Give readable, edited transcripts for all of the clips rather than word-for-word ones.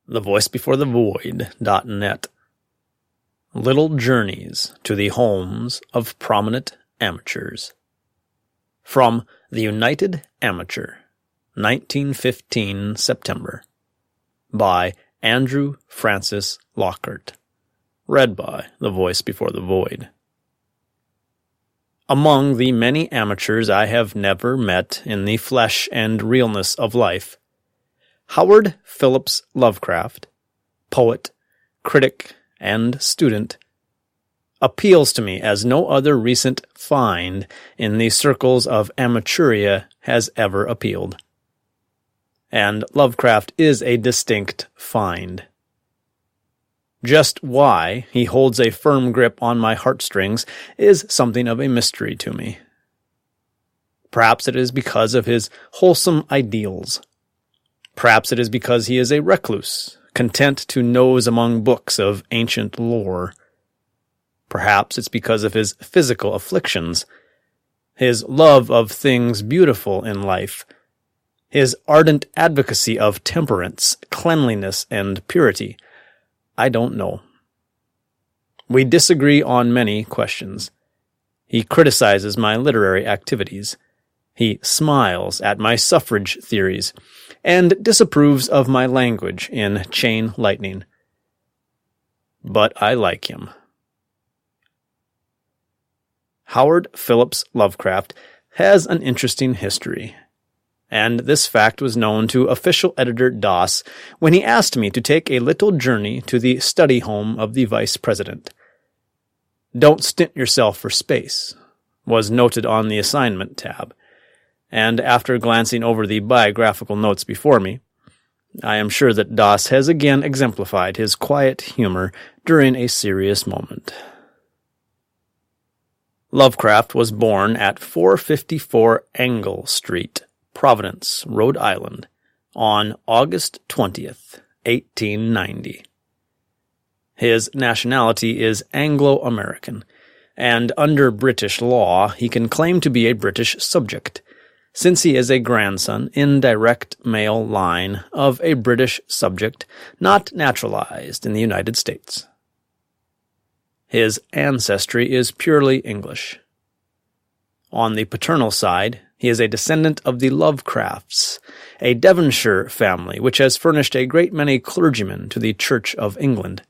thevoicebefore-the-void.net. Little Journeys to the Homes of Prominent Amateurs. From The United Amateur, 1915 September. By Andrew Francis Lockhart. Read by The Voice Before the Void. Among the many amateurs I have never met in the flesh and realness of life, Howard Phillips Lovecraft, poet, critic, and student, appeals to me as no other recent find in the circles of amateuria has ever appealed. And Lovecraft is a distinct find. Just why he holds a firm grip on my heartstrings is something of a mystery to me. Perhaps it is because of his wholesome ideals. Perhaps it is because he is a recluse, content to nose among books of ancient lore. Perhaps it's because of his physical afflictions, his love of things beautiful in life, his ardent advocacy of temperance, cleanliness, and purity. I don't know. We disagree on many questions. He criticizes my literary activities. He smiles at my suffrage theories, and disapproves of my language in chain lightning. But I like him. Howard Phillips Lovecraft has an interesting history, and this fact was known to official editor Doss when he asked me to take a little journey to the study home of the vice president. "Don't stint yourself for space," was noted on the assignment tab, and after glancing over the biographical notes before me, I am sure that Doss has again exemplified his quiet humor during a serious moment. Lovecraft was born at 454 Angle Street, Providence, Rhode Island, on August 20th, 1890. His nationality is Anglo-American, and under British law he can claim to be a British subject, since he is a grandson in direct male line of a British subject not naturalized in the United States. His ancestry is purely English. On the paternal side, he is a descendant of the Lovecrafts, a Devonshire family which has furnished a great many clergymen to the Church of England,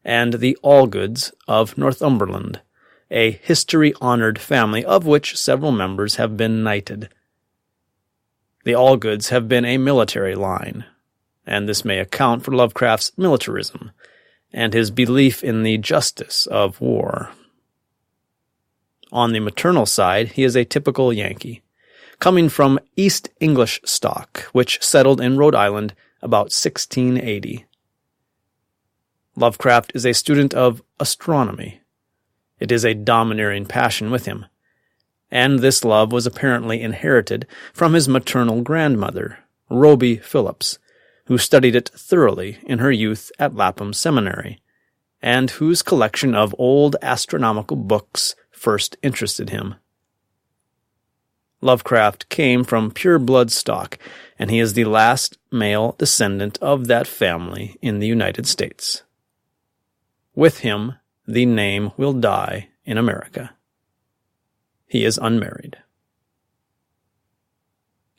and the Allgoods of Northumberland, a history-honored family of which several members have been knighted. The Allgoods have been a military line, and this may account for Lovecraft's militarism and his belief in the justice of war. On the maternal side, he is a typical Yankee, coming from East English stock, which settled in Rhode Island about 1680. Lovecraft is a student of astronomy. It is a domineering passion with him, and this love was apparently inherited from his maternal grandmother, Roby Phillips, who studied it thoroughly in her youth at Lapham Seminary, and whose collection of old astronomical books first interested him. Lovecraft came from pure-blood stock, and he is the last male descendant of that family in the United States. With him, the name will die in America. He is unmarried.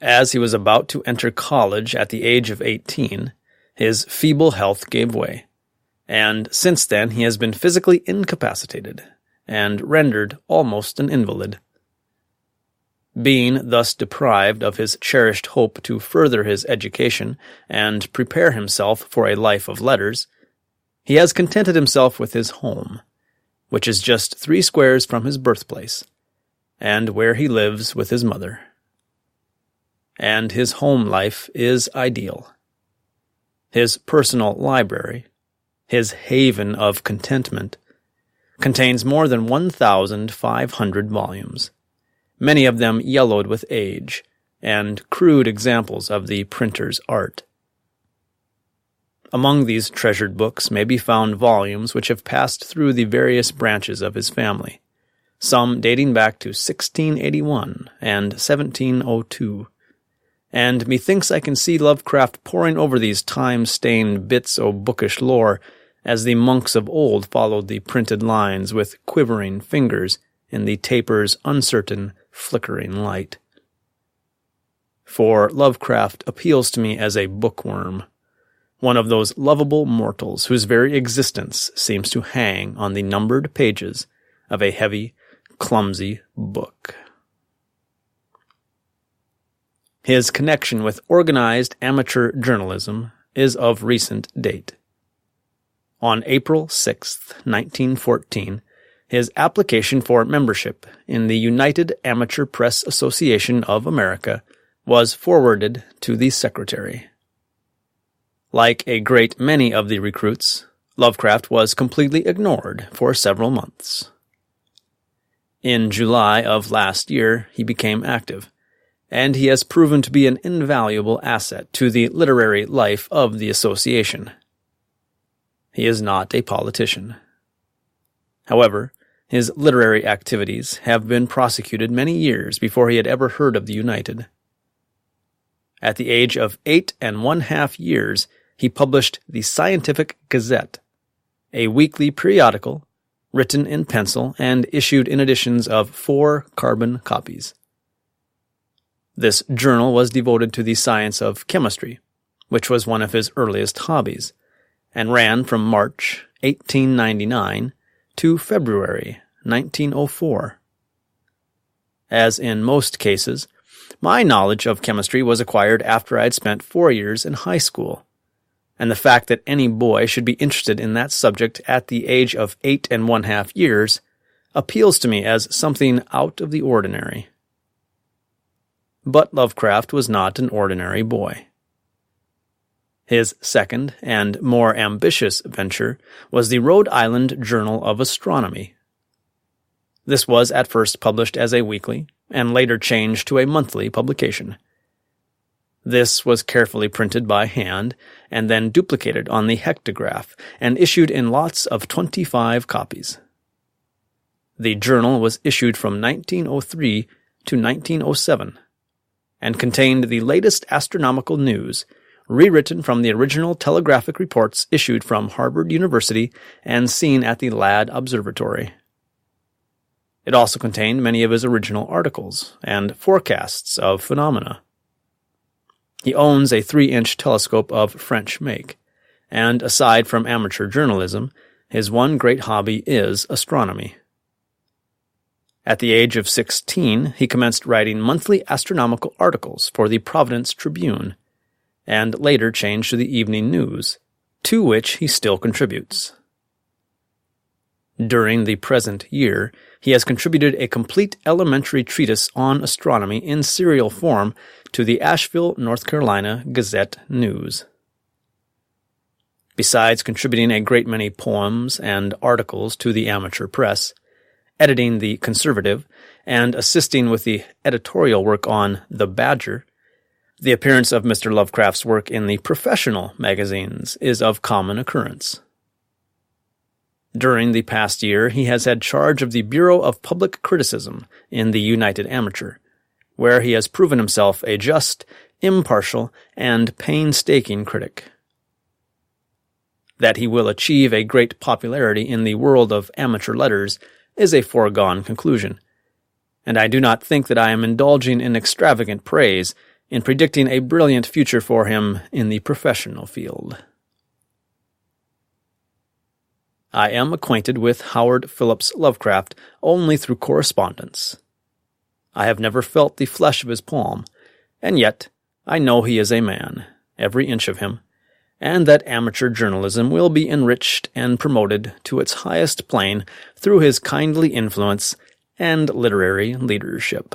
As he was about to enter college at the age of 18, his feeble health gave way, and since then he has been physically incapacitated and rendered almost an invalid. Being thus deprived of his cherished hope to further his education and prepare himself for a life of letters, he has contented himself with his home, which is just 3 squares from his birthplace, and where he lives with his mother. And his home life is ideal. His personal library, his haven of contentment, contains more than 1,500 volumes, many of them yellowed with age, and crude examples of the printer's art. Among these treasured books may be found volumes which have passed through the various branches of his family, some dating back to 1681 and 1702, and methinks I can see Lovecraft poring over these time-stained bits o' bookish lore as the monks of old followed the printed lines with quivering fingers in the taper's uncertain, flickering light. For Lovecraft appeals to me as a bookworm, one of those lovable mortals whose very existence seems to hang on the numbered pages of a heavy, clumsy book. His connection with organized amateur journalism is of recent date. On April 6, 1914, his application for membership in the United Amateur Press Association of America was forwarded to the secretary. Like a great many of the recruits, Lovecraft was completely ignored for several months. In July of last year, he became active, and he has proven to be an invaluable asset to the literary life of the association. He is not a politician. However, his literary activities have been prosecuted many years before he had ever heard of the United. At the age of 8½ years, he published the Scientific Gazette, a weekly periodical written in pencil and issued in editions of 4 carbon copies. This journal was devoted to the science of chemistry, which was one of his earliest hobbies, and ran from March 1899 to February 1904. As in most cases, my knowledge of chemistry was acquired after I had spent 4 years in high school, and the fact that any boy should be interested in that subject at the age of 8½ years appeals to me as something out of the ordinary. But Lovecraft was not an ordinary boy. His second and more ambitious venture was the Rhode Island Journal of Astronomy. This was at first published as a weekly, and later changed to a monthly publication. This was carefully printed by hand, and then duplicated on the hectograph, and issued in lots of 25 copies. The journal was issued from 1903 to 1907, and contained the latest astronomical news, rewritten from the original telegraphic reports issued from Harvard University and seen at the Ladd Observatory. It also contained many of his original articles and forecasts of phenomena. He owns a 3-inch telescope of French make, and aside from amateur journalism, his one great hobby is astronomy. At the age of 16, he commenced writing monthly astronomical articles for the Providence Tribune, and later changed to the Evening News, to which he still contributes. During the present year, he has contributed a complete elementary treatise on astronomy in serial form to the Asheville, North Carolina Gazette News. Besides contributing a great many poems and articles to the amateur press, editing the Conservative, and assisting with the editorial work on The Badger, the appearance of Mr. Lovecraft's work in the professional magazines is of common occurrence. During the past year, he has had charge of the Bureau of Public Criticism in the United Amateur, where he has proven himself a just, impartial, and painstaking critic. That he will achieve a great popularity in the world of amateur letters is a foregone conclusion, and I do not think that I am indulging in extravagant praise in predicting a brilliant future for him in the professional field. I am acquainted with Howard Phillips Lovecraft only through correspondence. I have never felt the flesh of his palm, and yet I know he is a man, every inch of him, and that amateur journalism will be enriched and promoted to its highest plane through his kindly influence and literary leadership.